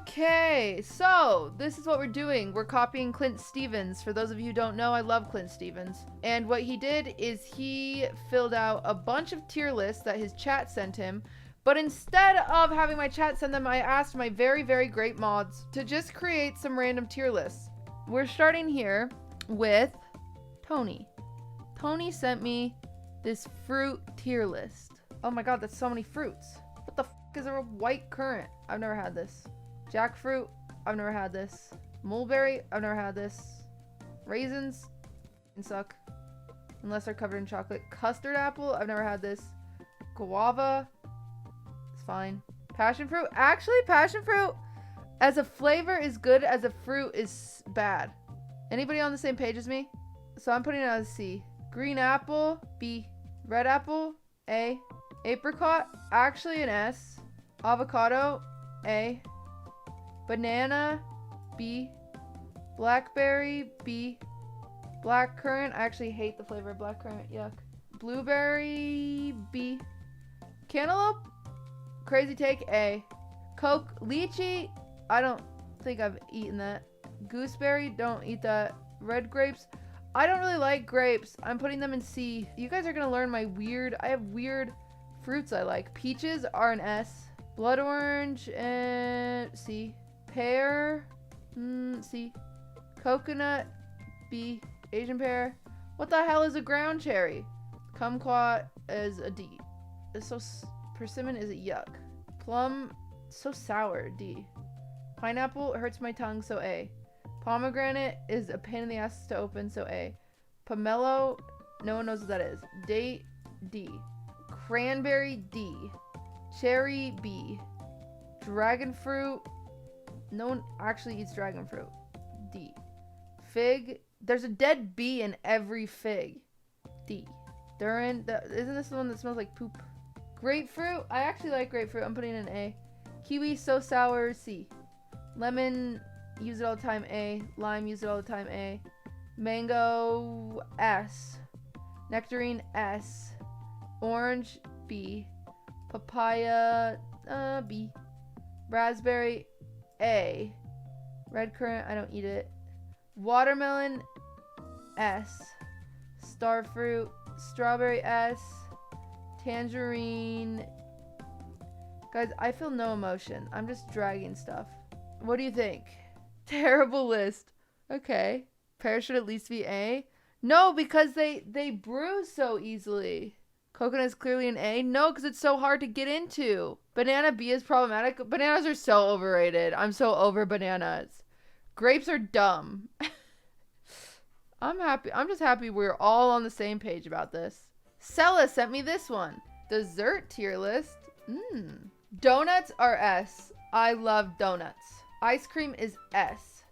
Okay, so this is what we're doing. We're copying Clint Stevens. For those of you who don't know, I love Clint Stevens. And what he did is he filled out a bunch of tier lists that his chat sent him. But instead of having my chat send them, I asked my very, very great mods to just create some random tier lists. We're starting here with Tony. Tony sent me this fruit tier list. Oh my god, that's so many fruits. What the f is a white currant? I've never had this. Jackfruit, I've never had this. Mulberry, I've never had this. Raisins, suck. Unless they're covered in chocolate. Custard apple, I've never had this. Guava, it's fine. Passion fruit, actually passion fruit as a flavor is good, as a fruit is bad. Anybody on the same page as me? So I'm putting it as C. Green apple, B. Red apple, A. Apricot, actually an S. Avocado, A. Banana, B. Blackberry, B. Blackcurrant, I actually hate the flavor of blackcurrant, yuck. Blueberry, B. Cantaloupe, crazy take, A. Coke, lychee, I don't think I've eaten that. Gooseberry, don't eat that. Red grapes, I don't really like grapes. I'm putting them in C. You guys are gonna learn my weird, I have weird fruits I like. Peaches are an S. Blood orange and C. Pear, C. Coconut, B. Asian pear. What the hell is a ground cherry? Kumquat is a D. It's so persimmon is a yuck. Plum, so sour, D. Pineapple hurts my tongue, so A. Pomegranate is a pain in the ass to open, so A. Pomelo, no one knows what that is. Date, D. Cranberry, D. Cherry, B. Dragon fruit, no one actually eats dragon fruit, D. Fig, there's a dead bee in every fig, D. Durian, isn't this the one that smells like poop? Grapefruit, I actually like grapefruit, I'm putting in an A. Kiwi, so sour, C. Lemon, use it all the time, A. Lime, use it all the time, A. Mango, S. Nectarine, S. Orange, B. Papaya, B. Raspberry, A. Red currant, I don't eat it. Watermelon, S. Starfruit, strawberry, S. Tangerine. Guys, I feel no emotion. I'm just dragging stuff. What do you think? Terrible list. Okay. Pear should at least be A. No, because they bruise so easily. Coconut is clearly an A. No, because it's so hard to get into. Banana, B is problematic. Bananas are so overrated. I'm so over bananas. Grapes are dumb. I'm happy. I'm just happy we're all on the same page about this. Sella sent me this one. Dessert tier list. Donuts are S. I love donuts. Ice cream is S.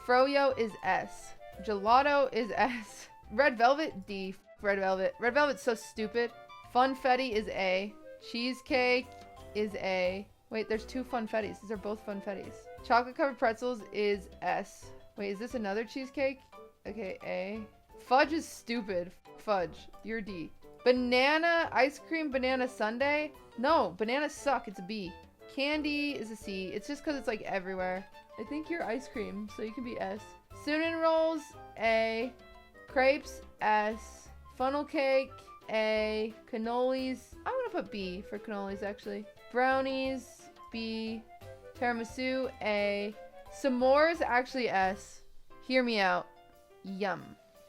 Froyo is S. Gelato is S. Red velvet, D. Red velvet. Red velvet's so stupid. Funfetti is A. Cheesecake is A. Wait, there's two funfettis. These are both funfettis. Chocolate covered pretzels is S. Wait, is this another cheesecake? Okay, A. Fudge is stupid. Fudge, you're D. Banana ice cream banana sundae? No, bananas suck. It's a B. Candy is a C. It's just because it's like everywhere. I think you're ice cream, so you can be S. Cinnamon rolls, A. Crepes, S. Funnel cake, A. Cannolis, I'm gonna put B for cannolis actually. Brownies, B. Tiramisu, A. S'mores, actually S. Hear me out. Yum.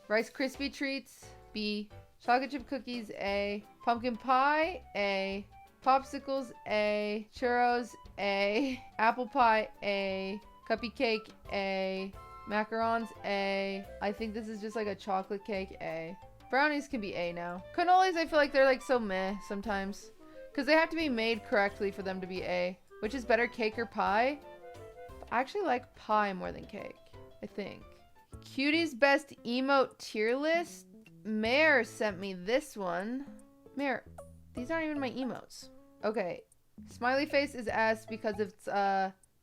Rice Krispie treats, B. Chocolate chip cookies, A. Pumpkin pie, A. Popsicles, A. Churros, A. Apple pie, A. Cuppy cake, A. Macarons, A. I think this is just like a chocolate cake, A. Brownies can be A now. Cannolis, I feel like they're like so meh sometimes. Because they have to be made correctly for them to be A. Which is better, cake or pie? I actually like pie more than cake, I think. Cutie's best emote tier list? Mare sent me this one. Mare, these aren't even my emotes. Okay. Smiley face is S because it's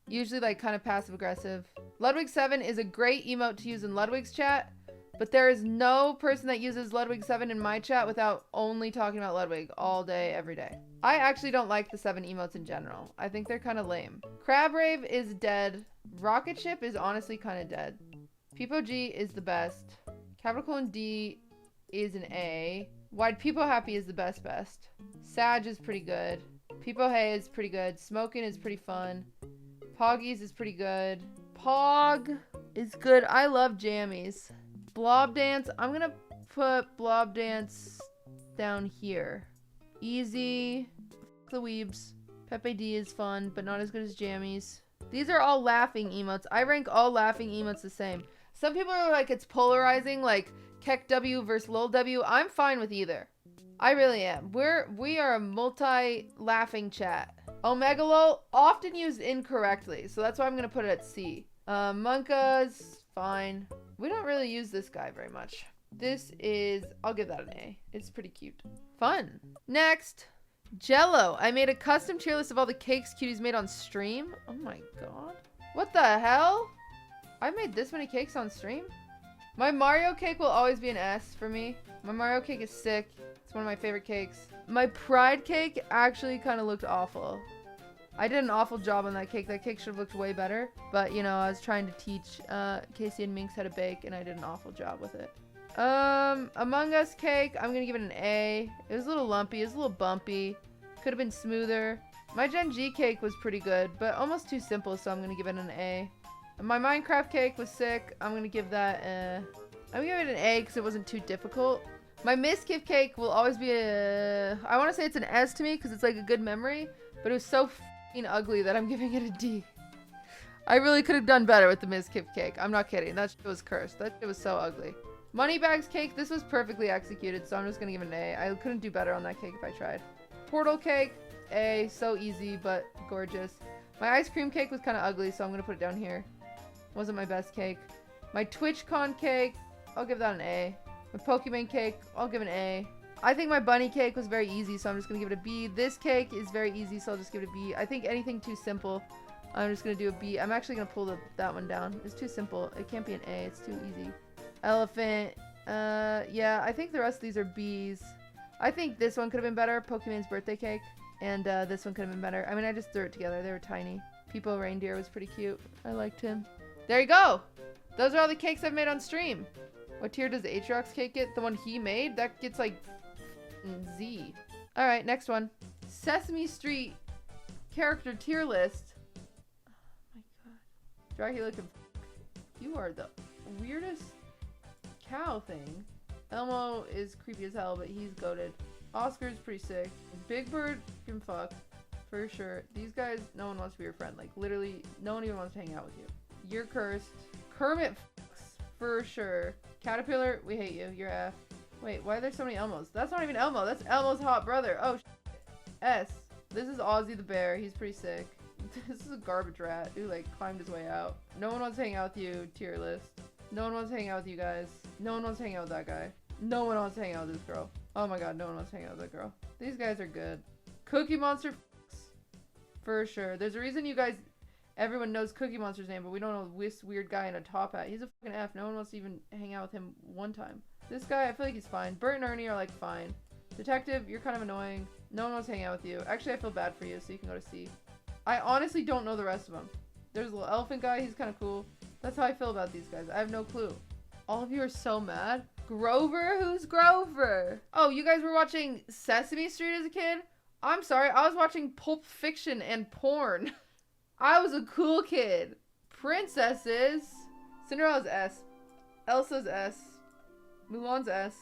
usually like kind of passive aggressive. Ludwig 7 is a great emote to use in Ludwig's chat. But there is no person that uses Ludwig 7 in my chat without only talking about Ludwig all day, every day. I actually don't like the 7 emotes in general. I think they're kind of lame. Crab Rave is dead. Rocket Ship is honestly kind of dead. Peepo G is the best. Capricorn D is an A. Wide Peepo Happy is the best. Sag is pretty good. Peepo Hey is pretty good. Smoking is pretty fun. Poggies is pretty good. Pog is good. I love jammies. Blob Dance. I'm gonna put Blob Dance down here. Easy. The Weebs. Pepe D is fun, but not as good as jammies. These are all laughing emotes. I rank all laughing emotes the same. Some people are like, it's polarizing, like Kek W versus Lol W. I'm fine with either. I really am. We are a multi-laughing chat. Omega Lol, often used incorrectly, so that's why I'm gonna put it at C. Monka's fine. We don't really use this guy very much. This is, I'll give that an A. It's pretty cute. Fun. Next, Jello. I made a custom tier list of all the cakes cuties made on stream. Oh my god. What the hell? I made this many cakes on stream? My Mario cake will always be an S for me. My Mario cake is sick. It's one of my favorite cakes. My Pride cake actually kind of looked awful. I did an awful job on that cake. That cake should have looked way better. But, you know, I was trying to teach Casey and Minx how to bake, and I did an awful job with it. Among Us cake, I'm going to give it an A. It was a little lumpy. It was a little bumpy. Could have been smoother. My Gen G cake was pretty good, but almost too simple, so I'm going to give it an A. My Minecraft cake was sick. I'm going to give that I'm going to give it an A because it wasn't too difficult. My Miskiff cake will always be a... I want to say it's an S to me because it's like a good memory, but it was so f***ing ugly that I'm giving it a D. I really could have done better with the Miskiff cake. I'm not kidding. That shit was cursed. That shit was so ugly. Moneybags cake, this was perfectly executed, so I'm just going to give it an A. I couldn't do better on that cake if I tried. Portal cake, A. So easy, but gorgeous. My ice cream cake was kind of ugly, so I'm going to put it down here. Wasn't my best cake. My TwitchCon cake, I'll give that an A. My Pokemon cake, I'll give an A. I think my bunny cake was very easy, so I'm just going to give it a B. This cake is very easy, so I'll just give it a B. I think anything too simple, I'm just going to do a B. I'm actually going to pull that one down. It's too simple. It can't be an A. It's too easy. Elephant. Yeah, I think the rest of these are Bs. I think this one could have been better. Pokemon's birthday cake. And this one could have been better. I mean, I just threw it together. They were tiny. Peepo Reindeer was pretty cute. I liked him. There you go. Those are all the cakes I've made on stream. What tier does Aatrox's cake get? The one he made? That gets like Z. Alright, next one. Sesame Street character tier list. Oh my god. Draggy looking. You are the weirdest cow thing. Elmo is creepy as hell, but he's goated. Oscar's pretty sick. Big Bird can fuck. For sure. These guys, no one wants to be your friend. Like, literally, no one even wants to hang out with you. You're cursed. Kermit fucks. For sure. Caterpillar, we hate you. You're F. Wait, why are there so many Elmos? That's not even Elmo. That's Elmo's hot brother. Oh, S. This is Ozzy the bear. He's pretty sick. This is a garbage rat who, like, climbed his way out. No one wants to hang out with you, tier list. No one wants to hang out with you guys. No one wants to hang out with that guy. No one wants to hang out with this girl. Oh my god, no one wants to hang out with that girl. These guys are good. Cookie Monster for sure. There's a reason you guys, everyone knows Cookie Monster's name, but we don't know this weird guy in a top hat. He's a fucking F. No one wants to even hang out with him one time. This guy, I feel like he's fine. Bert and Ernie are like fine. Detective, you're kind of annoying. No one wants to hang out with you. Actually, I feel bad for you, so you can go to C. I honestly don't know the rest of them. There's a little elephant guy. He's kind of cool. That's how I feel about these guys. I have no clue. All of you are so mad. Grover? Who's Grover? Oh, you guys were watching Sesame Street as a kid? I'm sorry. I was watching Pulp Fiction and porn. I was a cool kid. Princesses. Cinderella's S. Elsa's S. Mulan's S.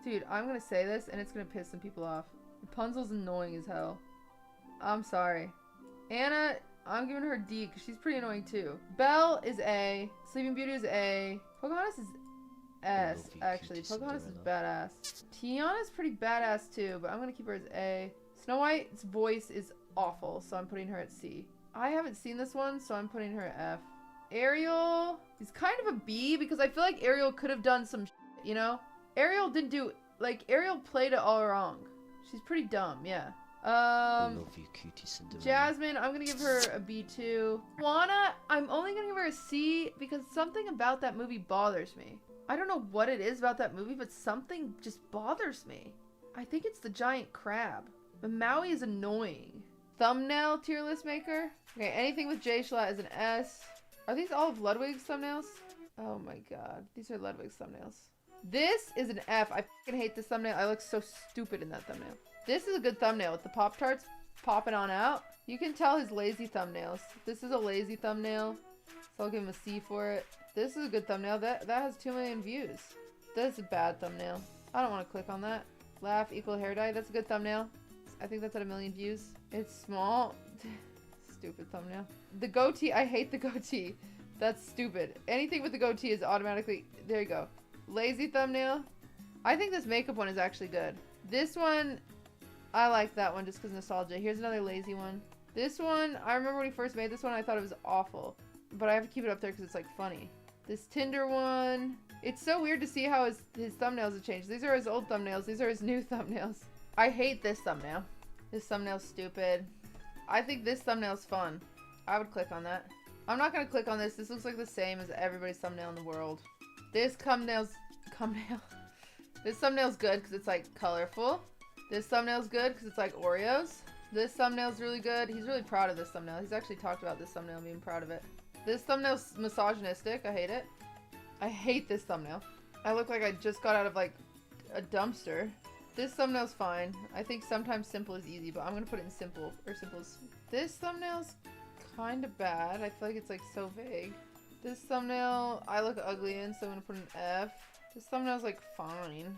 Dude, I'm gonna say this and it's gonna piss some people off. Rapunzel's annoying as hell. I'm sorry. Anna, I'm giving her a D because she's pretty annoying too. Belle is A. Sleeping Beauty is A. Pocahontas is S, actually. Pocahontas is badass. Tiana's pretty badass too, but I'm gonna keep her as A. Snow White's voice is awful, so I'm putting her at C. I haven't seen this one, so I'm putting her at F. Ariel is kind of a B because I feel like Ariel could have done some shit, you know? Ariel didn't do, like, Ariel played it all wrong. She's pretty dumb, I love you, QTCinderella. Jasmine, I'm gonna give her a B too. Moana, I'm only gonna give her a C because something about that movie bothers me. I don't know what it is about that movie, but something just bothers me. I think it's the giant crab. But Maui is annoying. Thumbnail tier list maker. Okay, anything with J Schlatt is an S. Are these all of Ludwig's thumbnails? Oh my god. These are Ludwig's thumbnails. This is an F. I fucking hate this thumbnail. I look so stupid in that thumbnail. This is a good thumbnail with the Pop-Tarts popping on out. You can tell his lazy thumbnails. This is a lazy thumbnail, so I'll give him a C for it. This is a good thumbnail. That has 2 million views. That's a bad thumbnail. I don't want to click on that. Laugh equal hair dye. That's a good thumbnail. I think that's at 1 million views. It's small. Stupid thumbnail. The goatee. I hate the goatee. That's stupid. Anything with the goatee is automatically... There you go. Lazy thumbnail. I think this makeup one is actually good. This one, I like that one just because nostalgia. Here's another lazy one. This one, I remember when he first made this one, I thought it was awful. But I have to keep it up there because it's like funny. This Tinder one. It's so weird to see how his thumbnails have changed. These are his old thumbnails. These are his new thumbnails. I hate this thumbnail. This thumbnail's stupid. I think this thumbnail's fun. I would click on that. I'm not going to click on this. This looks like the same as everybody's thumbnail in the world. This thumbnail's good because it's like colorful. This thumbnail's good because it's like Oreos. This thumbnail's really good. He's really proud of this thumbnail. He's actually talked about this thumbnail being proud of it. This thumbnail's misogynistic. I hate it. I hate this thumbnail. I look like I just got out of like a dumpster. This thumbnail's fine. I think sometimes simple is easy, but I'm gonna put it in simple, or simple's. This thumbnail's kind of bad. I feel like it's like so vague. This thumbnail, I look ugly in, so I'm gonna put an F. This thumbnail's like fine.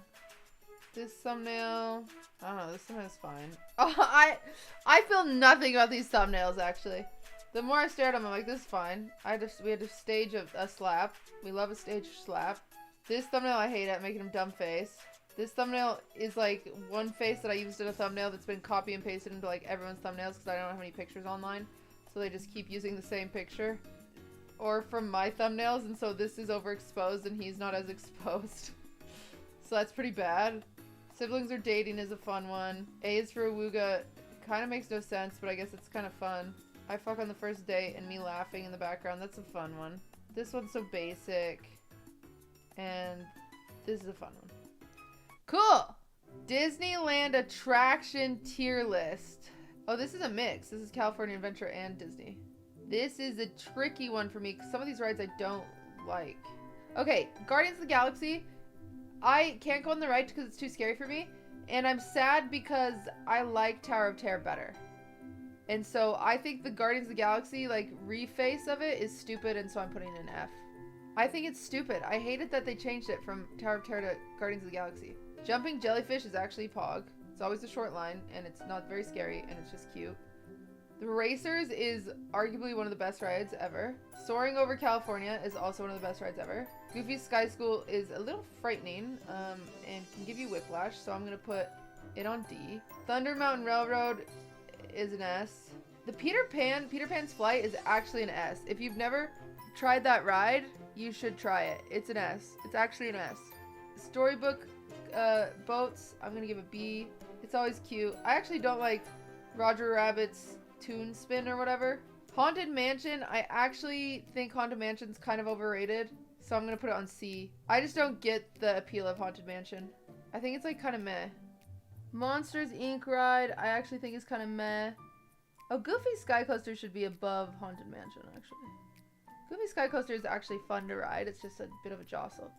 This thumbnail, I don't know, this thumbnail's fine. Oh, I feel nothing about these thumbnails actually. The more I stare at them, I'm like, this is fine. We had to stage a slap. We love a stage slap. This thumbnail I hate at making him dumb face. This thumbnail is like one face that I used in a thumbnail that's been copy and pasted into like everyone's thumbnails because I don't have any pictures online. So they just keep using the same picture. Or from my thumbnails, and so this is overexposed and he's not as exposed. So that's pretty bad. Siblings are dating is a fun one. A is for Awooga. Kind of makes no sense, but I guess it's kind of fun. I fuck on the first date and me laughing in the background. That's a fun one. This one's so basic. And this is a fun one. Cool! Disneyland attraction tier list. Oh, this is a mix. This is California Adventure and Disney. This is a tricky one for me because some of these rides I don't like. Okay, Guardians of the Galaxy. I can't go on the ride because it's too scary for me. And I'm sad because I like Tower of Terror better. And so I think the Guardians of the Galaxy, like, reface of it is stupid, and so I'm putting an F. I think it's stupid. I hate it that they changed it from Tower of Terror to Guardians of the Galaxy. Jumping Jellyfish is actually Pog. It's always a short line, and it's not very scary, and it's just cute. The Racers is arguably one of the best rides ever. Soaring Over California is also one of the best rides ever. Goofy's Sky School is a little frightening, and can give you whiplash, so I'm going to put it on D. Thunder Mountain Railroad is an S. The Peter Pan's Flight is actually an S. If you've never tried that ride, you should try it. It's an S. It's actually an S. Storybook Boats, I'm going to give a B. It's always cute. I actually don't like Roger Rabbit's Toon Spin or whatever. Haunted Mansion, I actually think Haunted Mansion's kind of overrated, so I'm gonna put it on C. I just don't get the appeal of Haunted Mansion. I think it's like kind of meh. Monsters Inc. ride, I actually think is kind of meh. Oh, Goofy Sky Coaster should be above Haunted Mansion, actually. Goofy Sky Coaster is actually fun to ride. It's just a bit of a jostle.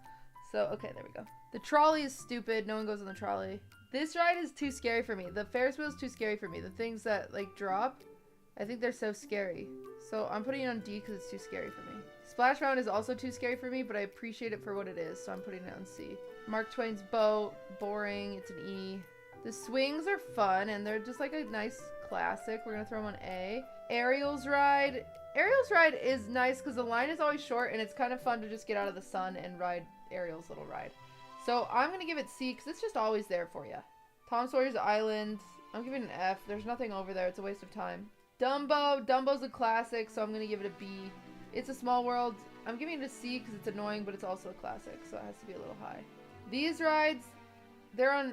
So, okay, there we go. The trolley is stupid. No one goes on the trolley. This ride is too scary for me. The Ferris wheel is too scary for me. The things that, like, drop, I think they're so scary. So I'm putting it on D because it's too scary for me. Splash Mountain is also too scary for me, but I appreciate it for what it is, so I'm putting it on C. Mark Twain's Boat, boring. It's an E. The swings are fun, and they're just like a nice classic. We're going to throw them on A. Ariel's Ride. Ariel's Ride is nice because the line is always short, and it's kind of fun to just get out of the sun and ride Ariel's little ride. So I'm going to give it C because it's just always there for you. Tom Sawyer's Island. I'm giving it an F. There's nothing over there. It's a waste of time. Dumbo. Dumbo's a classic, so I'm going to give it a B. It's a Small World. I'm giving it a C because it's annoying, but it's also a classic, so it has to be a little high. These rides, they're on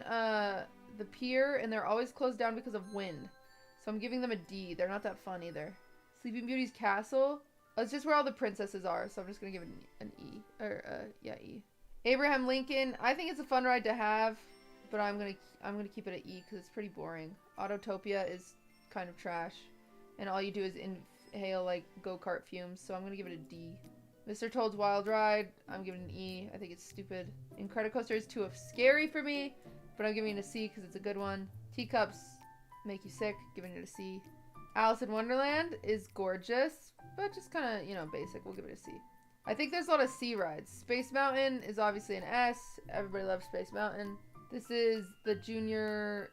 the pier, and they're always closed down because of wind. So I'm giving them a D. They're not that fun either. Sleeping Beauty's Castle. Oh, it's just where all the princesses are, so I'm just gonna give it an E. Or, yeah, E. Abraham Lincoln. I think it's a fun ride to have, but I'm gonna keep it at E because it's pretty boring. Autotopia is kind of trash, and all you do is inhale like go-kart fumes, so I'm gonna give it a D. Mr. Toad's Wild Ride, I'm giving it an E. I think it's stupid. Incredicoaster is too scary for me, but I'm giving it a C because it's a good one. Teacups make you sick, giving it a C. Alice in Wonderland is gorgeous, but just kind of, you know, basic. We'll give it a C. I think there's a lot of C rides. Space Mountain is obviously an S. Everybody loves Space Mountain. This is the junior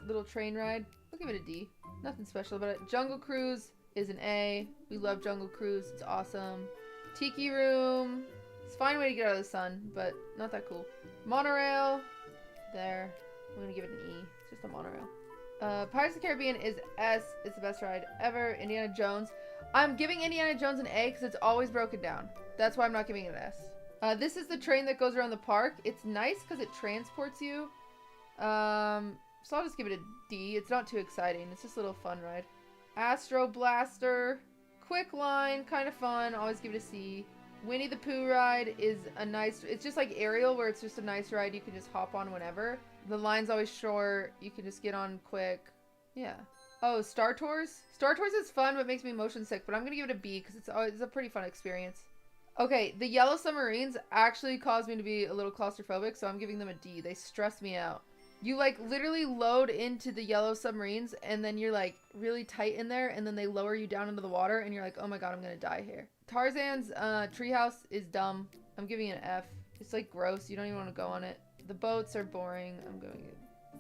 little train ride. We'll give it a D. Nothing special about it. Jungle Cruise is an A. We love Jungle Cruise. It's awesome. Tiki Room. It's a fine way to get out of the sun, but not that cool. Monorail. There. I'm going to give it an E. It's just a monorail. Pirates of the Caribbean is S. It's the best ride ever. Indiana Jones. I'm giving Indiana Jones an A because it's always broken down. That's why I'm not giving it an S. This is the train that goes around the park. It's nice because it transports you. So I'll just give it a D. It's not too exciting. It's just a little fun ride. Astro Blaster. Quick line. Kind of fun. Always give it a C. Winnie the Pooh ride is a nice... It's just like Ariel where it's just a nice ride. You can just hop on whenever. The line's always short. You can just get on quick. Yeah. Oh, Star Tours? Star Tours is fun but makes me motion sick. But I'm going to give it a B because it's a pretty fun experience. Okay, the Yellow Submarines actually caused me to be a little claustrophobic. So I'm giving them a D. They stress me out. You like literally load into the Yellow Submarines and then you're like really tight in there and then they lower you down into the water and you're like, oh my god, I'm gonna die here. Tarzan's treehouse is dumb. I'm giving it an F. It's like gross. You don't even want to go on it. The boats are boring. I'm going it.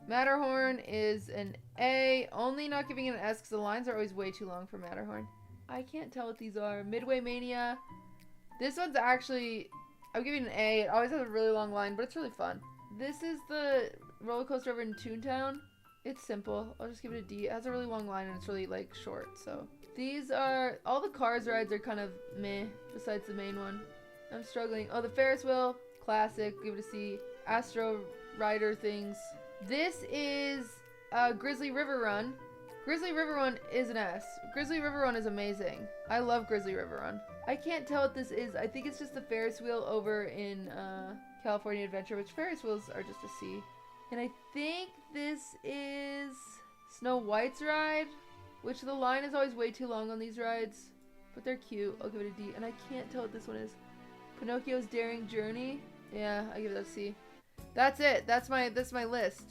Matterhorn is an A. Only not giving it an S because the lines are always way too long for Matterhorn. I can't tell what these are. Midway Mania. This one's actually, I'm giving it an A. It always has a really long line, but it's really fun. This is the roller coaster over in Toontown. It's simple. I'll just give it a D. It has a really long line and it's really like short. So these are all the Cars rides are kind of meh besides the main one. I'm struggling. Oh, the Ferris wheel, classic. Give it a C. Astro Rider things. This is Grizzly River Run. Grizzly River Run is an S. Grizzly River Run is amazing. I love Grizzly River Run. I can't tell what this is. I think it's just the Ferris wheel over in California Adventure, which Ferris wheels are just a C. And I think this is Snow White's ride, which the line is always way too long on these rides, but they're cute. I'll give it a D. And I can't tell what this one is. Pinocchio's Daring Journey. Yeah, I give it a C. That's it. That's my list.